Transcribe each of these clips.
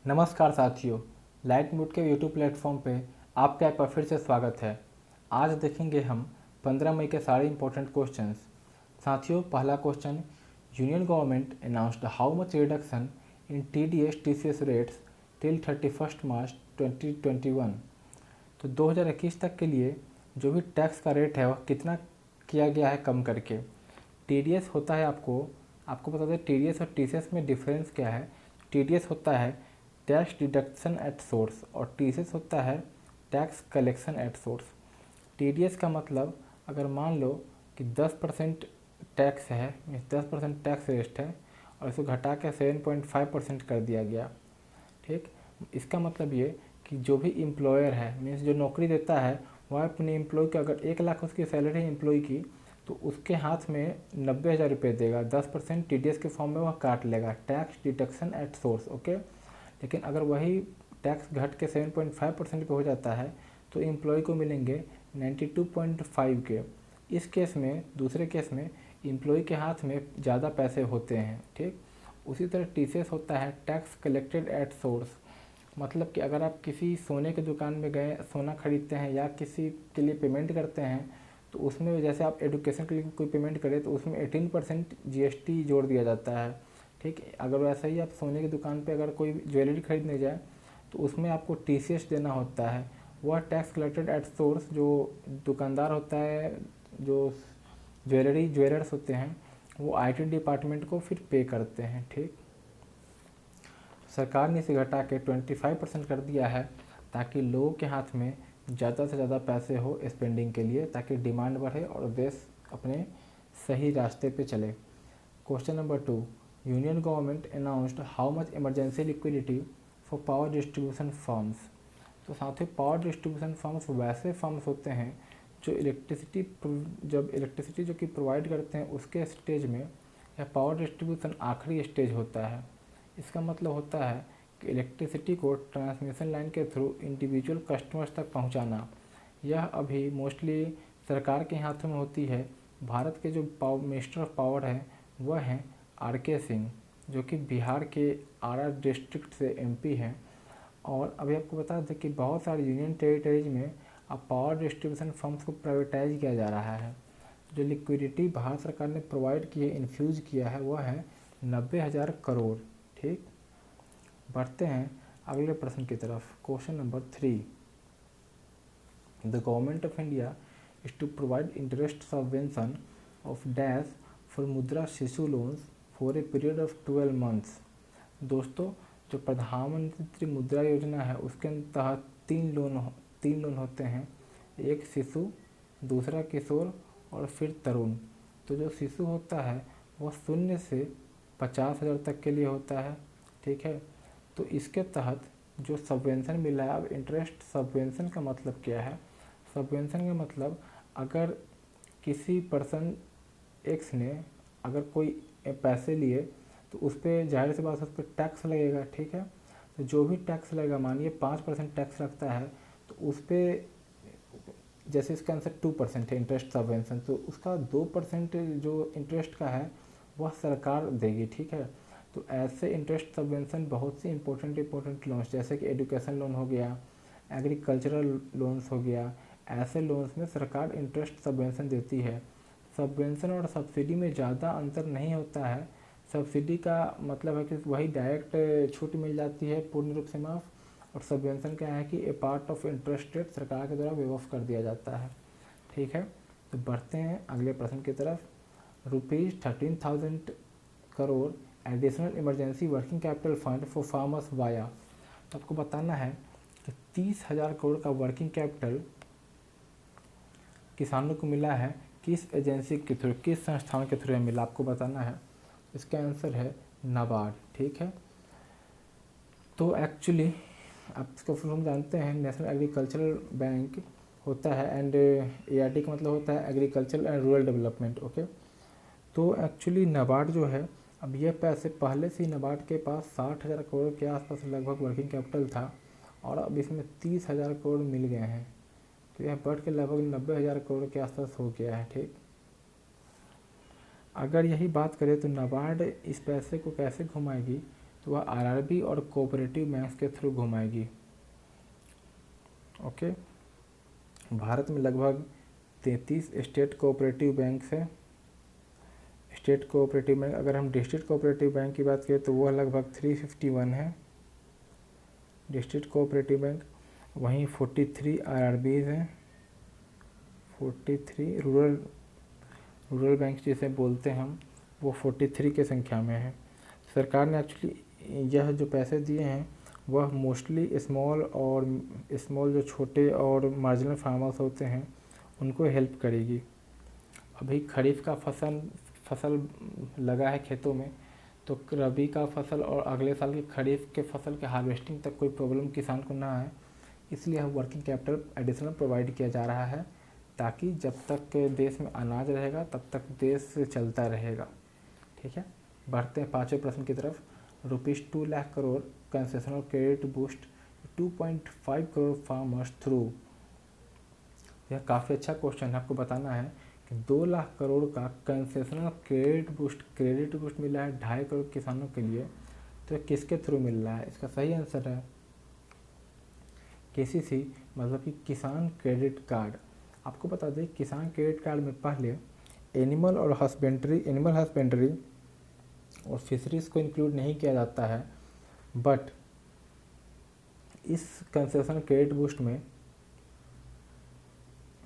नमस्कार साथियों, light mood के यूट्यूब प्लेटफॉर्म पे आपका एक बार फिर से स्वागत है। आज देखेंगे हम 15 मई के सारे इंपॉर्टेंट क्वेश्चंस। साथियों, पहला question, union government announced how much reduction in TDS TCS rates till 31 मार्च 2021। तो 2021 तक के लिए जो भी टैक्स का रेट है वह कितना किया गया है कम करके। टीडीएस होता है, आपको बता दें टीडीएस और टीसीएस में डिफरेंस क्या है। टीडीएस होता है टैक्स डिडक्शन एट सोर्स और टीसीएस होता है tax collection at source. TDS का मतलब अगर मान लो कि 10% टैक्स है, 10% टैक्स रेस्ट है और इसको घटा के 7.5% कर दिया गया। ठीक, इसका मतलब ये कि जो भी एम्प्लॉयर है, मीन्स जो नौकरी देता है, वह अपने एम्प्लॉय को अगर 1 लाख उसकी सैलरी है एम्प्लॉय की, तो उसके हाथ में 90,000 रुपये देगा। 10% टीडीएस के फॉर्म में वह काट लेगा, tax deduction at source. Okay, लेकिन अगर वही टैक्स घट के 7.5% पे हो जाता है तो एम्प्लॉय को मिलेंगे 92.5 के। इस केस में, दूसरे केस में एम्प्लॉय के हाथ में ज़्यादा पैसे होते हैं। ठीक, उसी तरह टीसीएस होता है टैक्स कलेक्टेड एट सोर्स। मतलब कि अगर आप किसी सोने की दुकान में गए, सोना खरीदते हैं या किसी के लिए पेमेंट करते हैं, तो उसमें जैसे आप एजुकेशन के लिए कोई पेमेंट करें तो उसमें 18% जीएसटी जोड़ दिया जाता है। ठीक, अगर वैसे ही आप सोने की दुकान पे अगर कोई ज्वेलरी खरीदने जाए तो उसमें आपको टीसीएस देना होता है। वह टैक्स कलेक्टेड एट सोर्स जो दुकानदार होता है, जो ज्वेलर्स होते हैं, वो आईटी डिपार्टमेंट को फिर पे करते हैं। ठीक, सरकार ने इसे घटा के 25% कर दिया है ताकि लोगों के हाथ में ज़्यादा से ज़्यादा पैसे हो स्पेंडिंग के लिए, ताकि डिमांड बढ़े और देश अपने सही रास्ते पे चले। Question number 2, union government announced how much emergency liquidity for power distribution firms. तो साथियों, पावर डिस्ट्रीब्यूशन फर्म्स वैसे फर्म्स होते हैं जो इलेक्ट्रिसिटी जो कि प्रोवाइड करते हैं उसके स्टेज में, या पावर डिस्ट्रीब्यूशन आखिरी स्टेज होता है। इसका मतलब होता है कि इलेक्ट्रिसिटी को ट्रांसमिशन लाइन के थ्रू इंडिविजुअल कस्टमर्स तक पहुंचाना। यह अभी मोस्टली सरकार के हाथों में होती है। भारत के जो मिनिस्टर ऑफ पावर है वह हैं आर.के. सिंह, जो कि बिहार के आरा डिस्ट्रिक्ट से एमपी हैं। और अभी आपको बता दें कि बहुत सारे यूनियन टेरिटरीज में अब पावर डिस्ट्रीब्यूशन फर्म्स को प्राइवेटाइज किया जा रहा है। जो लिक्विडिटी भारत सरकार ने प्रोवाइड की है, इन्फ्यूज़ किया है, वह है 90,000 करोड़। ठीक, बढ़ते हैं अगले प्रश्न की तरफ। Question number 3, the government of India is to provide interest subvention of dash for Mudra Shishu loans for a period of 12 months. दोस्तों, जो प्रधानमंत्री मुद्रा योजना है उसके तहत तीन लोन होते हैं, एक शिशु, दूसरा किशोर और फिर तरुण। तो जो शिशु होता है वह 0 से 50,000 तक के लिए होता है। ठीक है, तो इसके तहत जो सबवेंशन मिला है, अब इंटरेस्ट सबवेंशन का मतलब क्या है। सबवेंशन का मतलब अगर किसी पर्सन एक्स ने अगर कोई पैसे लिए तो उस पर जाहिर सी बात है उस पर टैक्स लगेगा। ठीक है, तो जो भी टैक्स लगेगा, मानिए 5% टैक्स लगता है, तो उस पर जैसे इसका आंसर 2% है इंटरेस्ट सबवेंशन, तो उसका 2% जो इंटरेस्ट का है वह सरकार देगी। ठीक है, तो ऐसे इंटरेस्ट सबवेंशन बहुत सी इंपॉर्टेंट लोन्स जैसे कि एजुकेशन लोन हो गया, एग्रीकल्चरल लोन्स हो गया, ऐसे लोन्स में सरकार इंटरेस्ट सबवेंशन देती है। सबवेंशन और सब्सिडी में ज़्यादा अंतर नहीं होता है। सब्सिडी का मतलब है कि वही डायरेक्ट छूट मिल जाती है पूर्ण रूप से माफ़, और सबवेंशन क्या है कि ए पार्ट ऑफ इंटरेस्ट रेट सरकार के द्वारा वेव ऑफ कर दिया जाता है। ठीक है, तो बढ़ते हैं अगले प्रश्न की तरफ। ₹13,000 crore additional emergency working capital fund for farmers via. तो आपको बताना है कि 30,000 करोड़ का वर्किंग कैपिटल किसानों को मिला है, किस एजेंसी के थ्रू, किस संस्थान के थ्रू मिला, आपको बताना है। इसका आंसर है नाबार्ड। ठीक है, तो एक्चुअली आप इसका फुल फॉर्म जानते हैं, नेशनल एग्रीकल्चरल बैंक होता है, एंड एआरडी का मतलब होता है agriculture and rural development. Okay, तो एक्चुअली नाबार्ड जो है, अब ये पैसे पहले से ही नाबार्ड के पास 60,000 करोड़ के आसपास लगभग वर्किंग कैपिटल था, और अब इसमें 30,000 करोड़ मिल गए हैं, तो यह बढ़ के लगभग 90,000 करोड़ के आसपास हो गया है। ठीक, अगर यही बात करें तो नाबार्ड इस पैसे को कैसे घुमाएगी, तो वह आरआरबी और कोऑपरेटिव बैंक्स के थ्रू घुमाएगी। ओके, भारत में लगभग 33 स्टेट कोऑपरेटिव बैंक्स है। स्टेट कोऑपरेटिव बैंक, अगर हम डिस्ट्रिक्ट कोऑपरेटिव बैंक की बात करें तो वह लगभग 351 है डिस्ट्रिक्ट कोऑपरेटिव बैंक। वहीं 43 आरआरबीज हैं, 43 रूरल बैंक जिसे बोलते हैं हम, वो 43 के संख्या में है। सरकार ने एक्चुअली यह जो पैसे दिए हैं वह मोस्टली स्मॉल जो छोटे और मार्जिनल फार्मर्स होते हैं उनको हेल्प करेगी। अभी खरीफ का फसल लगा है खेतों में, तो रबी का फसल और अगले साल की खरीफ के फसल के हार्वेस्टिंग तक कोई प्रॉब्लम किसान को ना आए, इसलिए हम वर्किंग कैपिटल एडिशनल प्रोवाइड किया जा रहा है, ताकि जब तक देश में अनाज रहेगा तब तक देश चलता रहेगा। ठीक है, बढ़ते हैं 5वें प्रश्न की तरफ। ₹2 lakh crore concessional credit boost 2.5 crore farmers through. यह काफ़ी अच्छा क्वेश्चन है। आपको बताना है कि 2 लाख करोड़ का कंसेशनल क्रेडिट बूस्ट मिला है 2.5 करोड़ किसानों के लिए, तो किसके थ्रू मिल रहा है? इसका सही आंसर है KCC, मतलब कि किसान क्रेडिट कार्ड। आपको बता दें किसान क्रेडिट कार्ड में पहले एनिमल हस्बेंड्री और फिशरीज़ को इंक्लूड नहीं किया जाता है, बट इस कंसेशन क्रेडिट बूस्ट में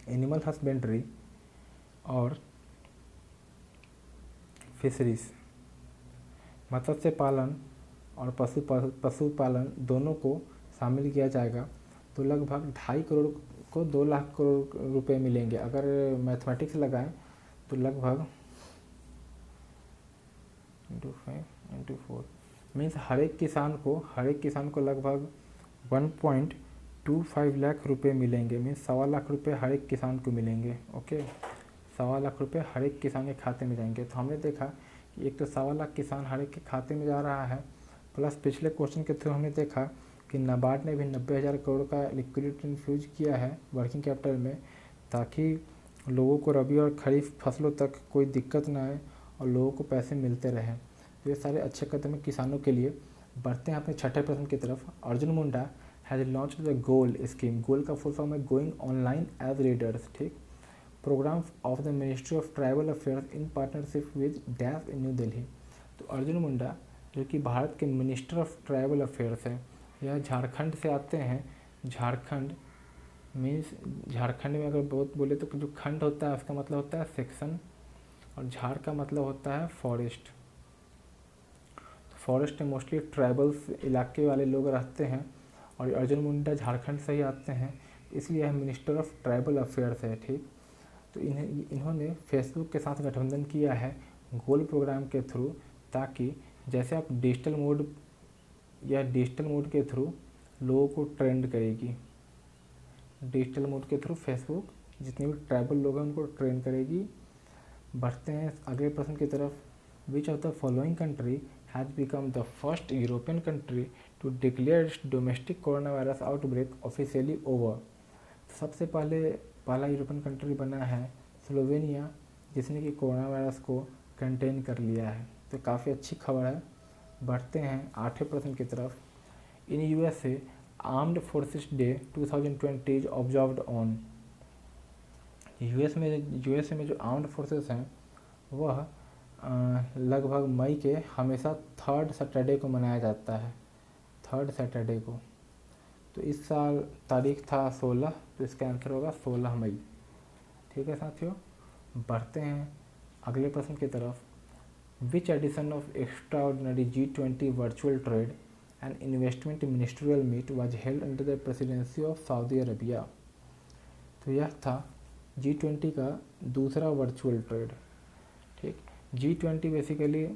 एनिमल हस्बेंड्री और फिशरीज़, मत्स्य पालन और पशुपालन दोनों को शामिल किया जाएगा। तो लगभग 2.5 करोड़ को 2 लाख करोड़ रुपए मिलेंगे। अगर मैथमेटिक्स लगाएं तो लगभग 5 × 4 मीन्स हर एक किसान को लगभग 1.25 लाख रुपए मिलेंगे। मीन्स 1.25 लाख रुपए हर एक किसान को मिलेंगे। ओके, 1.25 लाख रुपए हर एक किसान के खाते में जाएंगे। तो हमने देखा कि एक तो 1.25 लाख किसान हर एक के खाते में जा रहा है, प्लस पिछले क्वेश्चन के थ्रू हमने देखा कि नाबार्ड ने भी 90,000 करोड़ का लिक्विडिटी इन्फ्यूज किया है वर्किंग कैपिटल में, ताकि लोगों को रबी और खरीफ फसलों तक कोई दिक्कत ना आए और लोगों को पैसे मिलते रहें। तो ये सारे अच्छे कदम हैं किसानों के लिए। बढ़ते हैं अपने छठे प्रश्न की तरफ। Arjun Munda has launch the goal scheme. Goal का फुल फॉर्म है गोइंग ऑनलाइन एज रीडर्स। ठीक, program of the ministry of tribal affairs in partnership with dash in New Delhi. तो अर्जुन मुंडा जो कि भारत के मिनिस्टर ऑफ ट्राइबल अफेयर्स है, यह झारखंड से आते हैं। झारखंड मीन्स झारखंड में अगर बहुत बोले तो जो खंड होता है उसका मतलब होता है सेक्शन, और झाड़ का मतलब होता है फॉरेस्ट। तो फॉरेस्ट में मोस्टली ट्राइबल्स इलाके वाले लोग रहते हैं, और अर्जुन मुंडा झारखंड से ही आते हैं, इसलिए यह मिनिस्टर ऑफ ट्राइबल अफेयर्स है। ठीक, तो इन्होंने फेसबुक के साथ गठबंधन किया है गोल प्रोग्राम के थ्रू, ताकि जैसे आप डिजिटल मोड के थ्रू लोगों को ट्रेंड करेगी। डिजिटल मोड के थ्रू फेसबुक जितने भी ट्राइबल लोग हैं उनको ट्रेंड करेगी। बढ़ते हैं अगले प्रश्न की तरफ। Which of the following country has become the first European country to declare its domestic coronavirus outbreak officially over. सबसे पहला यूरोपियन कंट्री बना है स्लोवेनिया, जिसने कि कोरोना वायरस को कंटेन कर लिया है। तो काफ़ी अच्छी खबर है। बढ़ते हैं 8वें प्रश्न की तरफ। इन USA armed forces day 2020 is observed on. USA में जो आर्म्ड फोर्सेस हैं वह लगभग मई के हमेशा 3rd सैटरडे को मनाया जाता है, 3rd सैटरडे को। तो इस साल तारीख था 16, तो इसका आंसर होगा 16 मई। ठीक है साथियों, बढ़ते हैं अगले प्रश्न की तरफ। Which edition of extraordinary G20 virtual trade and investment ministerial meet was held under the presidency of Saudi Arabia. तो यह था G20 का दूसरा वर्चुअल ट्रेड। ठीक, G20 बेसिकली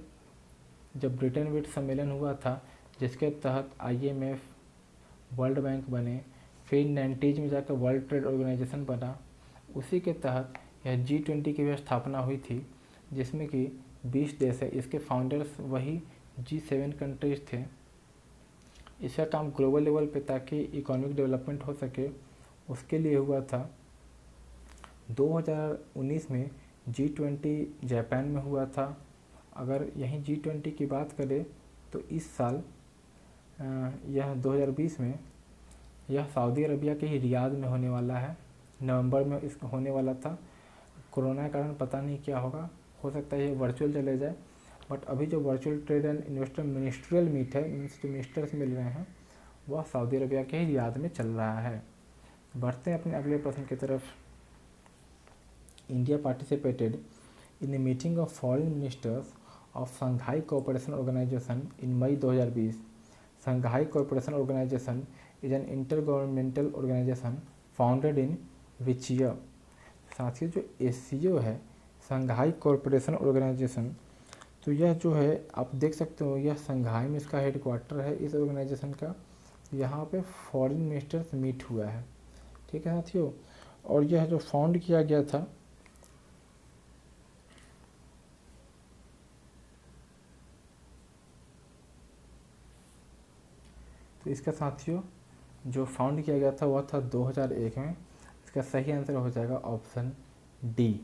जब ब्रिटेन विट सम्मेलन हुआ था, जिसके तहत IMF, वर्ल्ड बैंक बने, फिर 90s में जाकर वर्ल्ड ट्रेड ऑर्गेनाइजेशन बना, उसी के तहत यह G20 की भी स्थापना हुई थी, जिसमें कि 20 देश है। इसके फाउंडर्स वही G7 कंट्रीज थे। इसका काम ग्लोबल लेवल पे ताकि इकोनॉमिक डेवलपमेंट हो सके उसके लिए हुआ था। 2019 में G20 जापान में हुआ था। अगर यहीं G20 की बात करें तो इस साल यह 2020 में यह सऊदी अरबिया के ही रियाद में होने वाला है। नवंबर में इसका होने वाला था, कोरोना के कारण पता नहीं क्या होगा, हो सकता है ये वर्चुअल चले जाए। बट अभी जो virtual trade and investor ministerial meet है, मीन्स जो मिनिस्टर्स मिल रहे हैं, वह सऊदी अरबिया के ही रियाद में चल रहा है। बढ़ते हैं अपने अगले प्रश्न की तरफ। India participated in the meeting of foreign ministers of Shanghai Cooperation Organisation in May 2020। Shanghai Cooperation Organisation is an intergovernmental organisation founded in which year. साथियों, जो एससीओ है, शंघाई कोऑपरेशन ऑर्गेनाइजेशन, तो यह जो है आप देख सकते हो, यह शंघाई में इसका हेडक्वार्टर है इस ऑर्गेनाइजेशन का। यहाँ पे फॉरेन मिनिस्टर्स मीट हुआ है, ठीक है साथियों। और यह जो फाउंड किया गया था, तो इसका साथियों जो फाउंड किया गया था वह था 2001 में। इसका सही आंसर हो जाएगा ऑप्शन डी।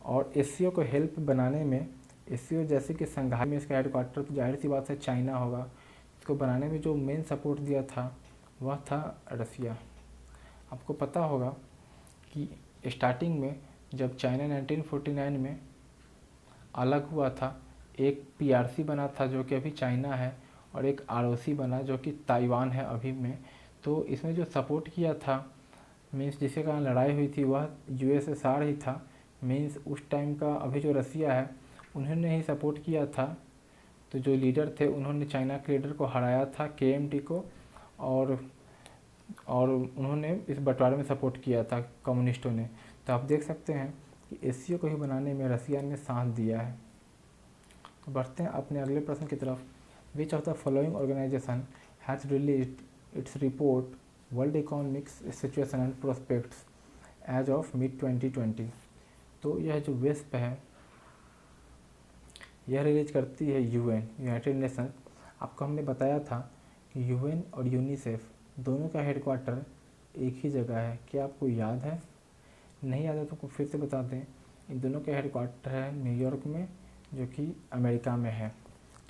और एससीओ को हेल्प बनाने में, एससीओ जैसे कि शंघाई में इसका हेडक्वार्टर, तो जाहिर सी बात है चाइना होगा। इसको बनाने में जो मेन सपोर्ट दिया था वह था रसिया। आपको पता होगा कि स्टार्टिंग में जब चाइना 1949 में अलग हुआ था, एक पीआरसी बना था जो कि अभी चाइना है, और एक आरओसी बना जो कि ताइवान है अभी में। तो इसमें जो सपोर्ट किया था, मीन्स जिसके कारण लड़ाई हुई थी, वह यूएसएसआर ही था। मीन्स उस टाइम का अभी जो रसिया है उन्होंने ही सपोर्ट किया था। तो जो लीडर थे उन्होंने चाइना के लीडर को हराया था, केएमटी को, और उन्होंने इस बंटवारे में सपोर्ट किया था कम्युनिस्टों ने। तो आप देख सकते हैं कि एससीओ को ही बनाने में रसिया ने साथ दिया है। तो बढ़ते हैं अपने अगले प्रश्न की तरफ। Which of the following organisation has released its report world economic situation and prospects as of mid 2020। तो यह जो वेस्प है यह रिलीज करती है यूएन, यूनाइटेड नेशन। आपको हमने बताया था कि यूएन और यूनिसेफ दोनों का हेडक्वार्टर एक ही जगह है। क्या आपको याद है? नहीं याद है तो फिर से बता दें, इन दोनों का हेडक्वार्टर है न्यूयॉर्क में, जो कि अमेरिका में है,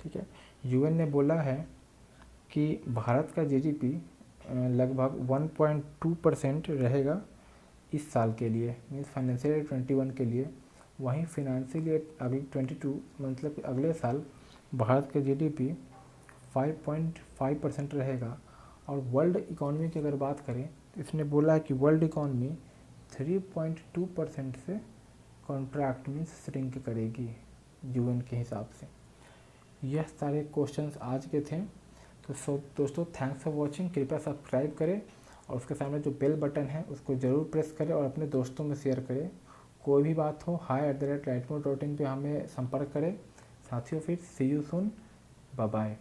ठीक है। यूएन ने बोला है कि भारत का जीडीपी लगभग 1.2% रहेगा इस साल के लिए, मीन्स फाइनेंशियल ईयर 21 के लिए। वहीं फिनेंशियल ईयर अगले 22 मतलब कि अगले साल भारत का जीडीपी 5.5% रहेगा। और वर्ल्ड इकॉनमी की अगर बात करें तो इसने बोला है कि वर्ल्ड इकॉनमी 3.2% से कॉन्ट्रैक्ट मीन्स श्रिंक करेगी यूएन के हिसाब से। यह सारे क्वेश्चंस आज के थे। तो दोस्तों, थैंक्स फॉर वॉचिंग। कृपया सब्सक्राइब करें और उसके सामने जो बेल बटन है उसको ज़रूर प्रेस करें और अपने दोस्तों में शेयर करें। कोई भी बात हो hi@rightmode.in पे हमें संपर्क करें। साथियों, फिर सी यू सून, बाय बाय।